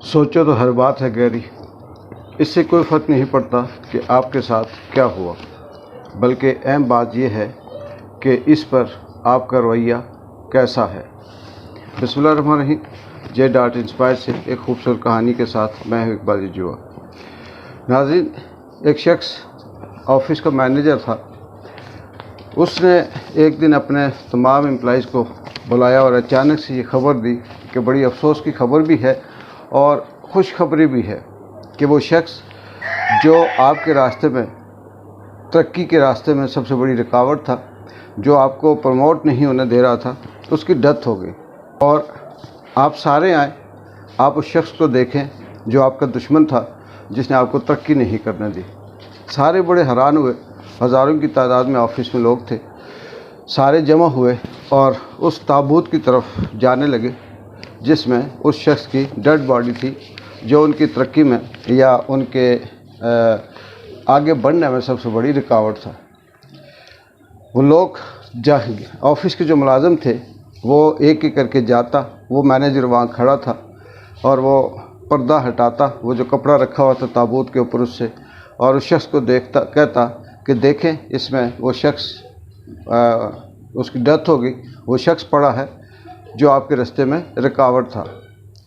सोचो तो हर बात है गहरी। इससे कोई फ़र्क नहीं पड़ता कि आपके साथ क्या हुआ, बल्कि अहम बात यह है कि इस पर आपका रवैया कैसा है। बिस्मिल्लाहिर्रहमानिर्रहीम। J.Inspire से एक खूबसूरत कहानी के साथ मैं हूँ इकबाल जुआ। नाज़रीन, एक शख्स ऑफिस का मैनेजर था। उसने एक दिन अपने तमाम एम्प्लॉइज़ को बुलाया और अचानक से ये खबर दी कि बड़ी अफसोस की खबर भी है और खुशखबरी भी है कि वो शख्स जो आपके रास्ते में, तरक्की के रास्ते में सबसे बड़ी रुकावट था, जो आपको प्रमोट नहीं होने दे रहा था, उसकी डेथ हो गई। और आप सारे आए, आप उस शख्स को देखें जो आपका दुश्मन था, जिसने आपको तरक्की नहीं करने दी। सारे बड़े हैरान हुए। हज़ारों की तादाद में ऑफिस में लोग थे। सारे जमा हुए और उस ताबूत की तरफ जाने लगे जिसमें उस शख्स की डेड बॉडी थी, जो उनकी तरक्की में या उनके आगे बढ़ने में सबसे बड़ी रुकावट था। वो लोग ऑफिस के जो मुलाजिम थे वो एक एक करके जाता। वो मैनेजर वहाँ खड़ा था और वो पर्दा हटाता, वो जो कपड़ा रखा हुआ था ताबूत के ऊपर उससे, और उस शख्स को देखता, कहता कि देखें, इसमें वो शख्स उसकी डेथ हो गई, वो शख्स पड़ा है जो आपके रास्ते में रुकावट था।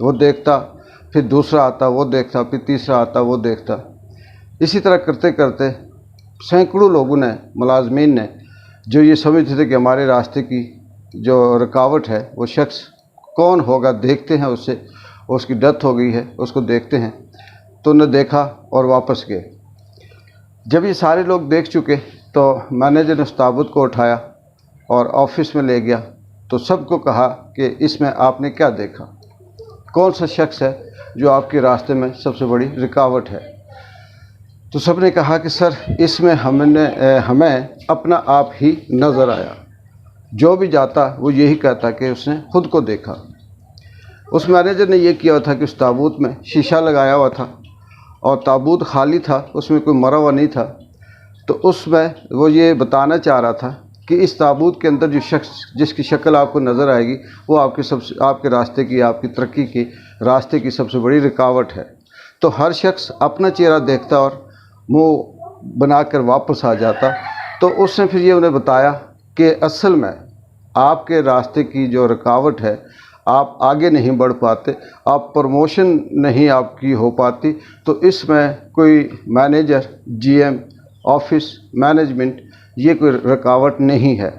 वो देखता, फिर दूसरा आता, वो देखता, फिर तीसरा आता, वो देखता। इसी तरह करते करते सैकड़ों लोगों ने, मुलाजमीन ने, जो ये समझते थे कि हमारे रास्ते की जो रुकावट है वो शख्स कौन होगा, देखते हैं उससे, उसकी डेथ हो गई है, उसको देखते हैं, तो उन्हें देखा और वापस गए। जब ये सारे लोग देख चुके तो मैनेजर ने उस ताबूत को उठाया और ऑफिस में ले गया। तो सबको कहा कि इसमें आपने क्या देखा, कौन सा शख्स है जो आपके रास्ते में सबसे बड़ी रुकावट है। तो सब ने कहा कि सर, इसमें हमें अपना आप ही नज़र आया। जो भी जाता वो यही कहता कि उसने खुद को देखा। उस मैनेजर ने यह किया था कि उस ताबूत में शीशा लगाया हुआ था और ताबूत खाली था, उसमें कोई मरा हुआ नहीं था। तो उसमें वो ये बताना चाह रहा था कि इस ताबूत के अंदर जो शख्स जिसकी शक्ल आपको नज़र आएगी वो आपके रास्ते की, आपकी तरक्की की रास्ते की सबसे बड़ी रुकावट है। तो हर शख्स अपना चेहरा देखता और मुंह बनाकर वापस आ जाता। तो उसने फिर ये उन्हें बताया कि असल में आपके रास्ते की जो रुकावट है, आप आगे नहीं बढ़ पाते, आप प्रमोशन नहीं आपकी हो पाती। तो इसमें कोई मैनेजर, GM, ऑफिस मैनेजमेंट, ये कोई रुकावट नहीं है।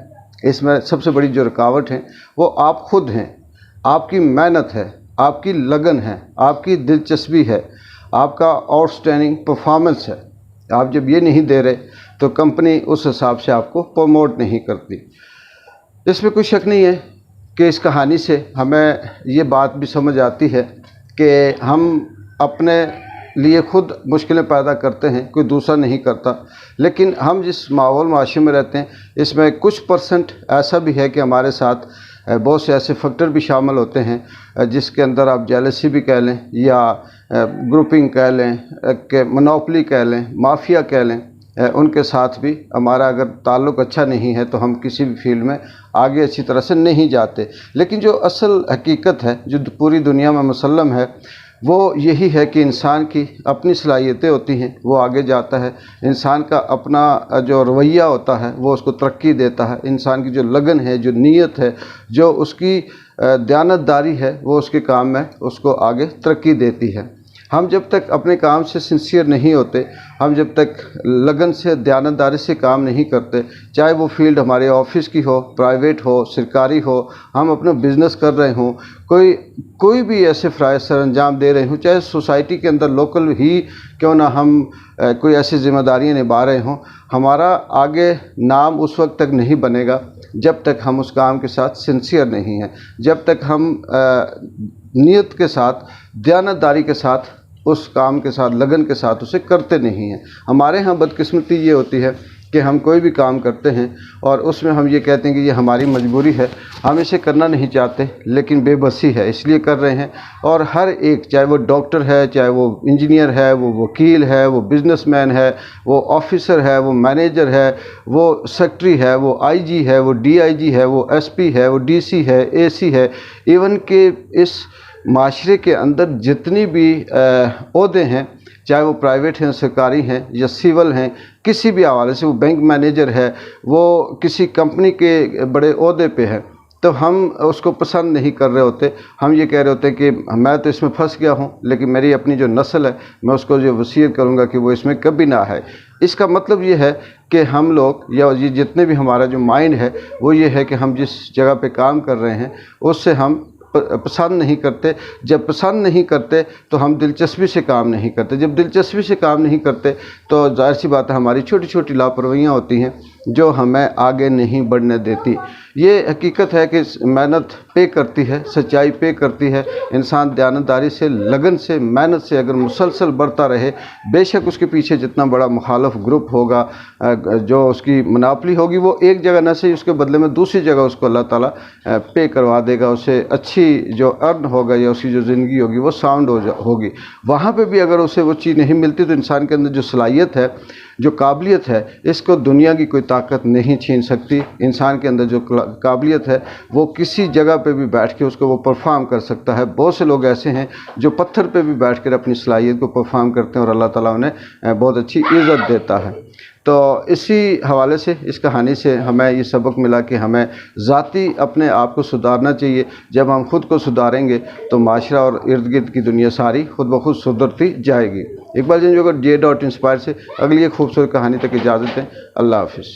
इसमें सबसे बड़ी जो रुकावट है वो आप खुद हैं। आपकी मेहनत है, आपकी लगन है, आपकी दिलचस्पी है, आपका आउटस्टैंडिंग परफॉर्मेंस है। आप जब ये नहीं दे रहे तो कंपनी उस हिसाब से आपको प्रमोट नहीं करती। इसमें कोई शक नहीं है कि इस कहानी से हमें ये बात भी समझ आती है कि हम अपने लिए खुद मुश्किलें पैदा करते हैं, कोई दूसरा नहीं करता। लेकिन हम जिस माहौल माशरे में रहते हैं, इसमें कुछ % ऐसा भी है कि हमारे साथ बहुत से ऐसे फैक्टर भी शामिल होते हैं जिसके अंदर आप जेलसी भी कह लें या ग्रुपिंग कह लें, कि मोनोपोली कह लें, माफिया कह लें। उनके साथ भी हमारा अगर ताल्लुक़ अच्छा नहीं है तो हम किसी भी फील्ड में आगे अच्छी तरह से नहीं जाते। लेकिन जो असल हकीकत है, जो पूरी दुनिया में मुसल्लम है, वो यही है कि इंसान की अपनी सलाहियतें होती हैं, वो आगे जाता है। इंसान का अपना जो रवैया होता है वो उसको तरक्की देता है। इंसान की जो लगन है, जो नीयत है, जो उसकी दयानतदारी है, वो उसके काम में उसको आगे तरक्की देती है। हम जब तक अपने काम से सिंसियर नहीं होते, हम जब तक लगन से, दयानतदारी से काम नहीं करते, चाहे वो फील्ड हमारे ऑफिस की हो, प्राइवेट हो, सरकारी हो, हम अपना बिज़नेस कर रहे हों, कोई भी ऐसे फ़राइज़ सर अंजाम दे रहे हों, चाहे सोसाइटी के अंदर लोकल ही क्यों ना हम कोई ऐसी ज़िम्मेदारियाँ निभा रहे हों, हमारा आगे नाम उस वक्त तक नहीं बनेगा जब तक हम उस काम के साथ सिंसियर नहीं हैं, जब तक हम नियत के साथ, दयानतदारी के साथ, उस काम के साथ, लगन के साथ उसे करते नहीं हैं। हमारे यहाँ बदकिस्मती ये होती है कि हम कोई भी काम करते हैं और उसमें हम ये कहते हैं कि ये हमारी मजबूरी है, हम इसे करना नहीं चाहते, लेकिन बेबसी है इसलिए कर रहे हैं। और हर एक, चाहे वो डॉक्टर है, चाहे वो इंजीनियर है, वो वकील है, वो बिजनेसमैन है, वो ऑफिसर है, वो मैनेजर है, वो सेक्रेटरी है, वो IG है, वो DIG है, वो SP है, वो DC है, AC है, इवन कि इस معاشرے کے اندر جتنی بھی عہدے ہیں، چاہے وہ پرائیویٹ ہیں، سرکاری ہیں یا سول ہیں، کسی بھی حوالے سے، وہ بینک مینیجر ہے، وہ کسی کمپنی کے بڑے عہدے پہ ہے، تو ہم اس کو پسند نہیں کر رہے ہوتے. ہم یہ کہہ رہے ہوتے ہیں کہ میں تو اس میں پھنس گیا ہوں، لیکن میری اپنی جو نسل ہے، میں اس کو جو وصیت کروں گا کہ وہ اس میں کبھی نہ آئے. اس کا مطلب یہ ہے کہ ہم لوگ یا یہ جتنے بھی ہمارا جو مائنڈ ہے وہ یہ ہے کہ ہم جس جگہ پہ کام کر رہے ہیں اس سے ہم پسند نہیں کرتے. جب پسند نہیں کرتے تو ہم دلچسپی سے کام نہیں کرتے. جب دلچسپی سے کام نہیں کرتے تو ظاہر سی بات ہے ہماری چھوٹی چھوٹی لاپرواہیاں ہوتی ہیں جو ہمیں آگے نہیں بڑھنے دیتی. یہ حقیقت ہے کہ محنت پے کرتی ہے، سچائی پے کرتی ہے. انسان دیانتداری سے، لگن سے، محنت سے اگر مسلسل بڑھتا رہے، بے شک اس کے پیچھے جتنا بڑا مخالف گروپ ہوگا، جو اس کی مناپلی ہوگی، وہ ایک جگہ نہ صحیح اس کے بدلے میں دوسری جگہ اس کو اللہ تعالیٰ پے کروا دے گا. اسے اچھی جو ارن ہوگا یا اس کی جو زندگی ہوگی وہ ساؤنڈ ہوگی. وہاں پہ بھی اگر اسے وہ چیز نہیں ملتی تو انسان کے اندر جو صلاحیت ہے، جو قابلیت ہے، اس کو دنیا کی کوئی طاقت نہیں چھین سکتی. انسان کے اندر جو قابلیت ہے وہ کسی جگہ پہ بھی بیٹھ کے اس کو وہ پرفارم کر سکتا ہے. بہت سے لوگ ایسے ہیں جو پتھر پہ بھی بیٹھ کر اپنی صلاحیت کو پرفارم کرتے ہیں اور اللہ تعالیٰ انہیں بہت اچھی عزت دیتا ہے. تو اسی حوالے سے، اس کہانی سے ہمیں یہ سبق ملا کہ ہمیں ذاتی اپنے آپ کو سدھارنا چاہیے. جب ہم خود کو سدھاریں گے تو معاشرہ اور ارد گرد کی دنیا ساری خود بخود سدھرتی جائے گی. اقبال جی جو J.Inspire سے اگلی ایک خوبصورت کہانی تک اجازت دیں. اللہ حافظ.